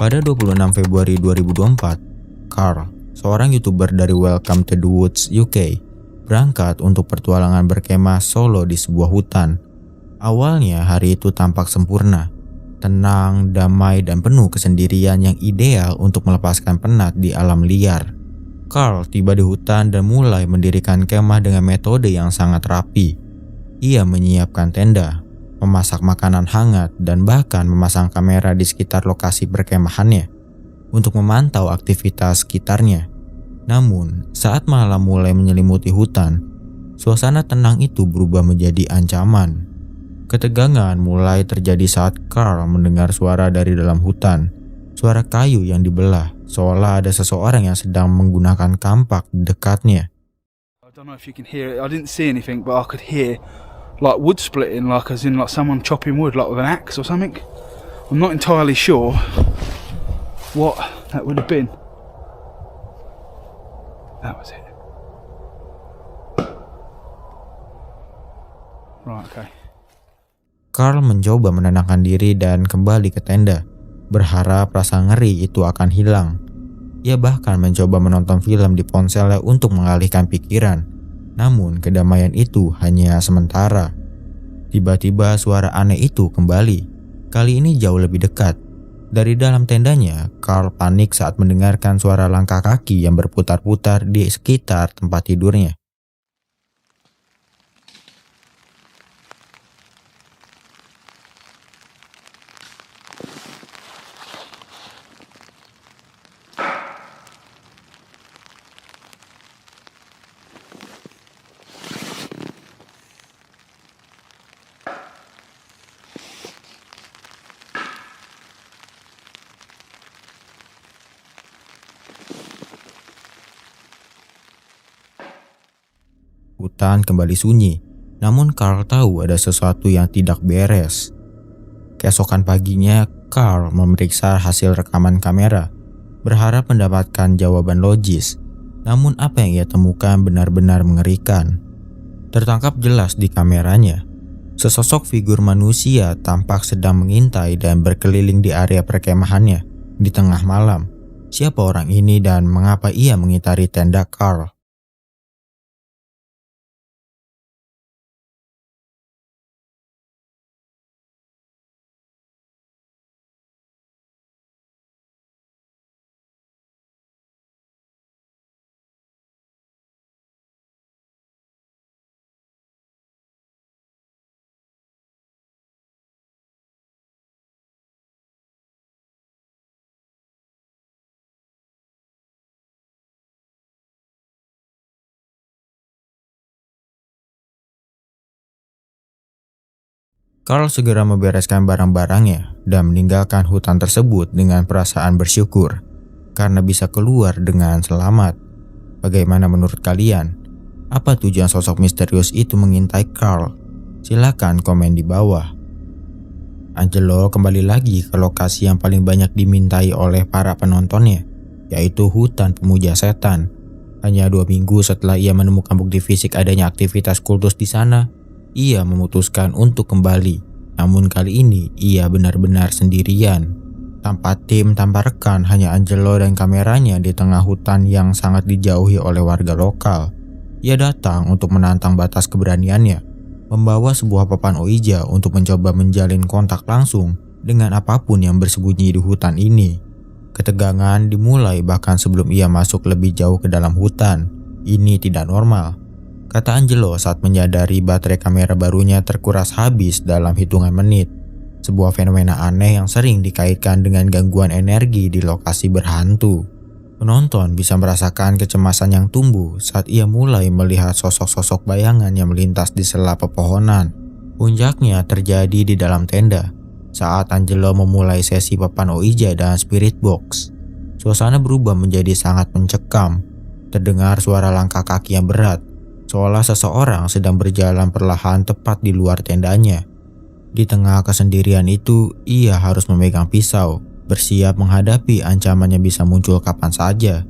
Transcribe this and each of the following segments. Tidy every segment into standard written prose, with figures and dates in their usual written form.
Pada 26 Februari 2024, Carl, seorang YouTuber dari Welcome to the Woods UK, berangkat untuk pertualangan berkemah solo di sebuah hutan. Awalnya hari itu tampak sempurna, tenang, damai, dan penuh kesendirian yang ideal untuk melepaskan penat di alam liar. Carl tiba di hutan dan mulai mendirikan kemah dengan metode yang sangat rapi. Ia menyiapkan tenda, memasak makanan hangat, dan bahkan memasang kamera di sekitar lokasi perkemahannya untuk memantau aktivitas sekitarnya. Namun, saat malam mulai menyelimuti hutan, suasana tenang itu berubah menjadi ancaman. Ketegangan mulai terjadi saat Carl mendengar suara dari dalam hutan, suara kayu yang dibelah, seolah ada seseorang yang sedang menggunakan kampak di dekatnya. I don't know if you can hear it. I didn't see anything, but I could hear like wood splitting, like as in like someone chopping wood, like with an axe or something. I'm not entirely sure what that would have been. That was it. Right, okay. Carl mencoba menenangkan diri dan kembali ke tenda, berharap rasa ngeri itu akan hilang. Ia bahkan mencoba menonton film di ponselnya untuk mengalihkan pikiran. Namun kedamaian itu hanya sementara. Tiba-tiba suara aneh itu kembali. Kali ini jauh lebih dekat. Dari dalam tendanya, Carl panik saat mendengarkan suara langkah kaki yang berputar-putar di sekitar tempat tidurnya. Hutan kembali sunyi, namun Carl tahu ada sesuatu yang tidak beres. Keesokan paginya, Carl memeriksa hasil rekaman kamera, berharap mendapatkan jawaban logis. Namun apa yang ia temukan benar-benar mengerikan. Tertangkap jelas di kameranya, sesosok figur manusia tampak sedang mengintai dan berkeliling di area perkemahannya di tengah malam. Siapa orang ini dan mengapa ia mengitari tenda Carl? Carl segera membereskan barang-barangnya dan meninggalkan hutan tersebut dengan perasaan bersyukur karena bisa keluar dengan selamat. Bagaimana menurut kalian? Apa tujuan sosok misterius itu mengintai Carl? Silakan komen di bawah. Angelo kembali lagi ke lokasi yang paling banyak dimintai oleh para penontonnya, yaitu hutan pemuja setan. Hanya 2 minggu setelah ia menemukan bukti fisik adanya aktivitas kultus di sana, ia memutuskan untuk kembali. Namun kali ini ia benar-benar sendirian. Tanpa tim, tanpa rekan, hanya Angelo dan kameranya di tengah hutan yang sangat dijauhi oleh warga lokal. Ia datang untuk menantang batas keberaniannya, membawa sebuah papan Ouija untuk mencoba menjalin kontak langsung dengan apapun yang bersembunyi di hutan ini. Ketegangan dimulai bahkan sebelum ia masuk lebih jauh ke dalam hutan. Ini tidak normal, kata Angelo saat menyadari baterai kamera barunya terkuras habis dalam hitungan menit. Sebuah fenomena aneh yang sering dikaitkan dengan gangguan energi di lokasi berhantu. Penonton bisa merasakan kecemasan yang tumbuh saat ia mulai melihat sosok-sosok bayangan yang melintas di sela pepohonan. Puncaknya terjadi di dalam tenda saat Angelo memulai sesi papan Ouija dan spirit box. Suasana berubah menjadi sangat mencekam. Terdengar suara langkah kaki yang berat, seolah seseorang sedang berjalan perlahan tepat di luar tendanya. Di tengah kesendirian itu, ia harus memegang pisau, bersiap menghadapi ancaman yang bisa muncul kapan saja.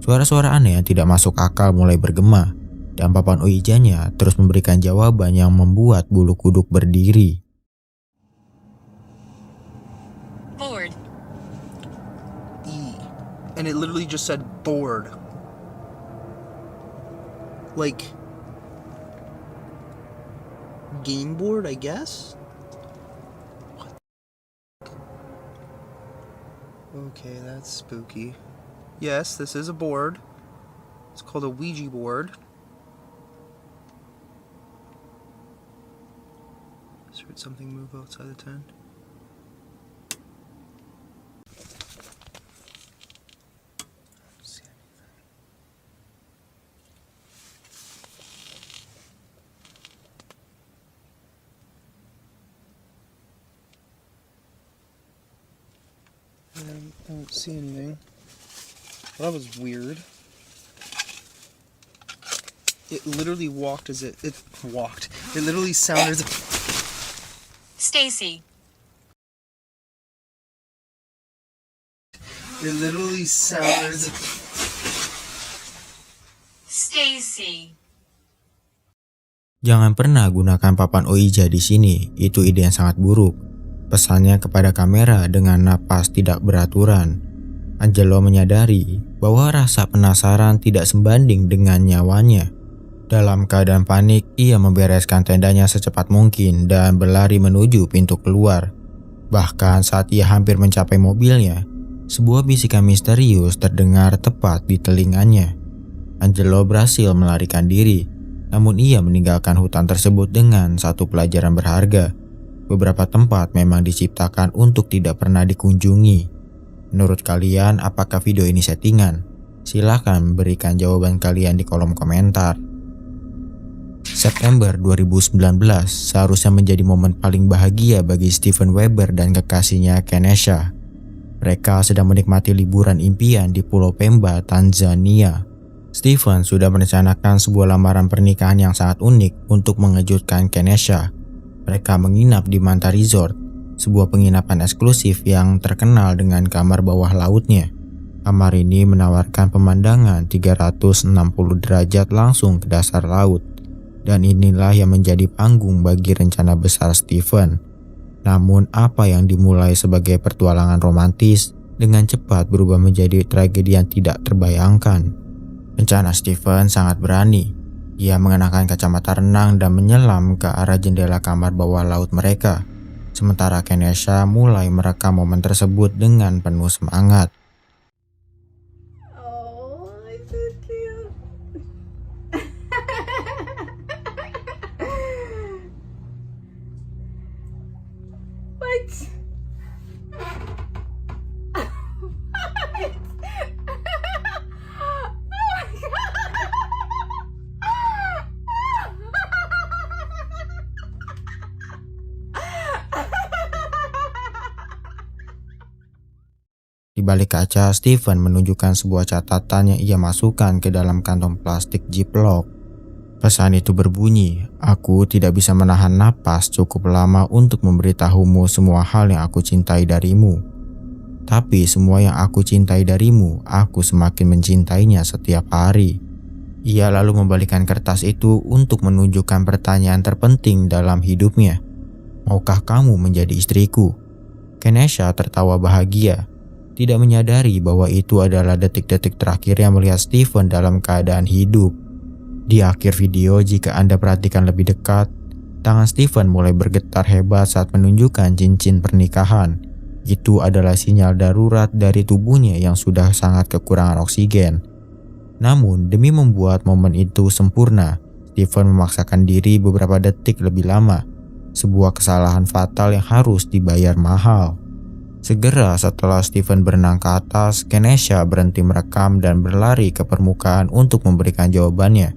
Suara-suara aneh yang tidak masuk akal mulai bergema, dan papan Ouija-nya terus memberikan jawaban yang membuat bulu kuduk berdiri. Forward. and it literally just said bored. Like, game board, I guess? What the Okay, that's spooky. Yes, this is a board. It's called a Ouija board. Just heard something move outside the tent. I don't see anything. Well, that was weird. It literally walked as it walked. It literally sounded as Stacy. It literally sounded as Stacy. Jangan pernah gunakan papan Ouija di sini, itu ide yang sangat buruk. Pesannya kepada kamera dengan napas tidak beraturan. Angelo menyadari bahwa rasa penasaran tidak sebanding dengan nyawanya. Dalam keadaan panik, ia membereskan tendanya secepat mungkin dan berlari menuju pintu keluar. Bahkan saat ia hampir mencapai mobilnya, sebuah bisikan misterius terdengar tepat di telinganya. Angelo berhasil melarikan diri, namun ia meninggalkan hutan tersebut dengan satu pelajaran berharga. Beberapa tempat memang diciptakan untuk tidak pernah dikunjungi. Menurut kalian, apakah video ini settingan? Silahkan berikan jawaban kalian di kolom komentar. September 2019 seharusnya menjadi momen paling bahagia bagi Steven Weber dan kekasihnya Kenesha. Mereka sedang menikmati liburan impian di Pulau Pemba, Tanzania. Steven sudah merencanakan sebuah lamaran pernikahan yang sangat unik untuk mengejutkan Kenesha. Mereka menginap di Manta Resort, sebuah penginapan eksklusif yang terkenal dengan kamar bawah lautnya. Kamar ini menawarkan pemandangan 360 derajat langsung ke dasar laut. Dan inilah yang menjadi panggung bagi rencana besar Steven. Namun apa yang dimulai sebagai pertualangan romantis dengan cepat berubah menjadi tragedi yang tidak terbayangkan. Rencana Steven sangat berani. Ia mengenakan kacamata renang dan menyelam ke arah jendela kamar bawah laut mereka. Sementara Kenesha mulai merekam momen tersebut dengan penuh semangat. Oh, it's so cute. What? Di balik kaca, Steven menunjukkan sebuah catatan yang ia masukkan ke dalam kantong plastik Ziploc. Pesan itu berbunyi, "Aku tidak bisa menahan napas cukup lama untuk memberitahumu semua hal yang aku cintai darimu. Tapi semua yang aku cintai darimu, aku semakin mencintainya setiap hari." Ia lalu membalikkan kertas itu untuk menunjukkan pertanyaan terpenting dalam hidupnya. "Maukah kamu menjadi istriku?" Kenesha tertawa bahagia. Tidak menyadari bahwa itu adalah detik-detik terakhirnya melihat Steven dalam keadaan hidup. Di akhir video, jika Anda perhatikan lebih dekat, tangan Steven mulai bergetar hebat saat menunjukkan cincin pernikahan. Itu adalah sinyal darurat dari tubuhnya yang sudah sangat kekurangan oksigen. Namun, demi membuat momen itu sempurna, Steven memaksakan diri beberapa detik lebih lama. Sebuah kesalahan fatal yang harus dibayar mahal. Segera setelah Steven berenang ke atas, Kenesha berhenti merekam dan berlari ke permukaan untuk memberikan jawabannya.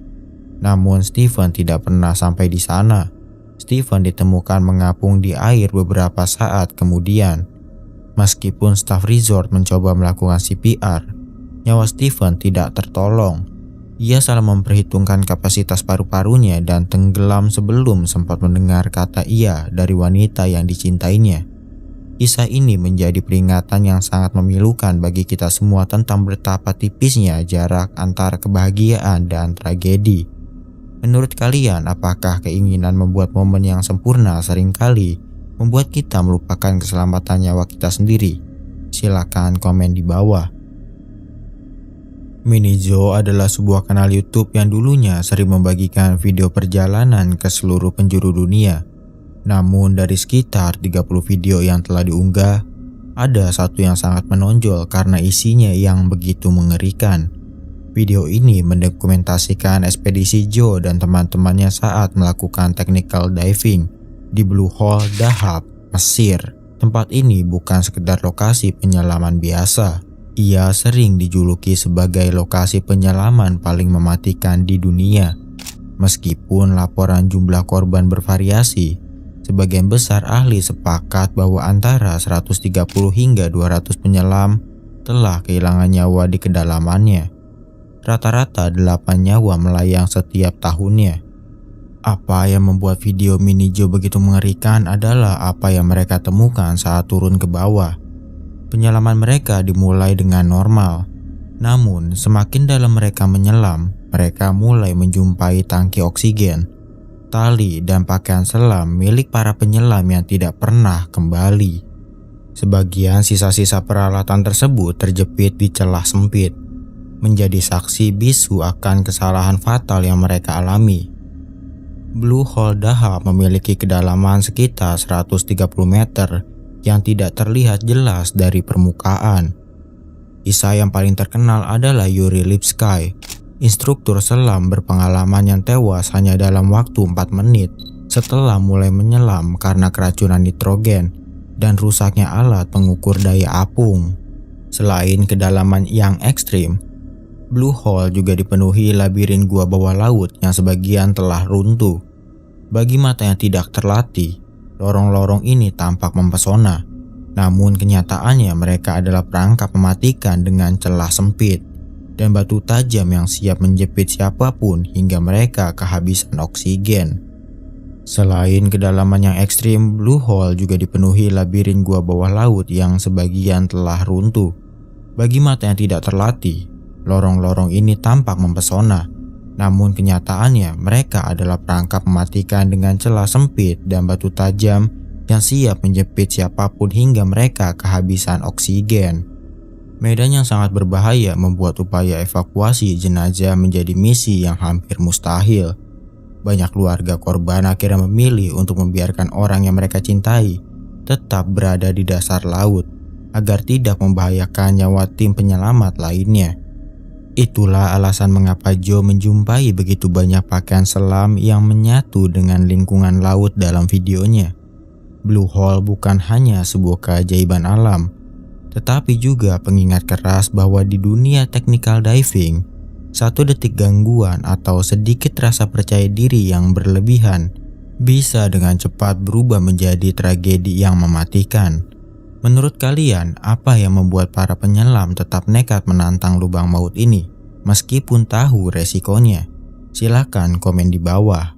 Namun Steven tidak pernah sampai di sana. Steven ditemukan mengapung di air beberapa saat kemudian. Meskipun staf resort mencoba melakukan CPR, nyawa Steven tidak tertolong. Ia salah memperhitungkan kapasitas paru-parunya dan tenggelam sebelum sempat mendengar kata iya dari wanita yang dicintainya. Kisah ini menjadi peringatan yang sangat memilukan bagi kita semua tentang betapa tipisnya jarak antara kebahagiaan dan tragedi. Menurut kalian, apakah keinginan membuat momen yang sempurna seringkali membuat kita melupakan keselamatan nyawa kita sendiri? Silakan komen di bawah. Mini Joe adalah sebuah kanal YouTube yang dulunya sering membagikan video perjalanan ke seluruh penjuru dunia. Namun dari sekitar 30 video yang telah diunggah, ada satu yang sangat menonjol karena isinya yang begitu mengerikan. Video ini mendokumentasikan ekspedisi Joe dan teman-temannya saat melakukan technical diving di Blue Hole Dahab, Mesir. Tempat ini bukan sekedar lokasi penyelaman biasa. Ia sering dijuluki sebagai lokasi penyelaman paling mematikan di dunia. Meskipun laporan jumlah korban bervariasi, sebagian besar ahli sepakat bahwa antara 130 hingga 200 penyelam telah kehilangan nyawa di kedalamannya. Rata-rata 8 nyawa melayang setiap tahunnya. Apa yang membuat video Mini Joe begitu mengerikan adalah apa yang mereka temukan saat turun ke bawah. Penyelaman mereka dimulai dengan normal, namun semakin dalam mereka menyelam, mereka mulai menjumpai tangki oksigen, tali, dan pakaian selam milik para penyelam yang tidak pernah kembali. Sebagian sisa-sisa peralatan tersebut terjepit di celah sempit, menjadi saksi bisu akan kesalahan fatal yang mereka alami. Blue Hole Dahab memiliki kedalaman sekitar 130 meter yang tidak terlihat jelas dari permukaan. Kisah yang paling terkenal adalah Yuri Lipsky, instruktur selam berpengalaman yang tewas hanya dalam waktu 4 menit setelah mulai menyelam karena keracunan nitrogen dan rusaknya alat pengukur daya apung. Selain kedalaman yang ekstrim, Blue Hole juga dipenuhi labirin gua bawah laut yang sebagian telah runtuh. Bagi mata yang tidak terlatih, lorong-lorong ini tampak mempesona, namun kenyataannya mereka adalah perangkap mematikan dengan celah sempit dan batu tajam yang siap menjepit siapapun hingga mereka kehabisan oksigen. Selain kedalaman yang ekstrim, Blue Hole juga dipenuhi labirin gua bawah laut yang sebagian telah runtuh. Bagi mata yang tidak terlatih, lorong-lorong ini tampak mempesona, namun kenyataannya mereka adalah perangkap mematikan dengan celah sempit dan batu tajam yang siap menjepit siapapun hingga mereka kehabisan oksigen. Medan yang sangat berbahaya membuat upaya evakuasi jenazah menjadi misi yang hampir mustahil. Banyak keluarga korban akhirnya memilih untuk membiarkan orang yang mereka cintai tetap berada di dasar laut agar tidak membahayakan nyawa tim penyelamat lainnya. Itulah alasan mengapa Joe menjumpai begitu banyak pakaian selam yang menyatu dengan lingkungan laut dalam videonya. Blue Hole bukan hanya sebuah keajaiban alam, tetapi juga pengingat keras bahwa di dunia technical diving, satu detik gangguan atau sedikit rasa percaya diri yang berlebihan bisa dengan cepat berubah menjadi tragedi yang mematikan. Menurut kalian, apa yang membuat para penyelam tetap nekat menantang lubang maut ini, meskipun tahu resikonya? Silakan komen di bawah.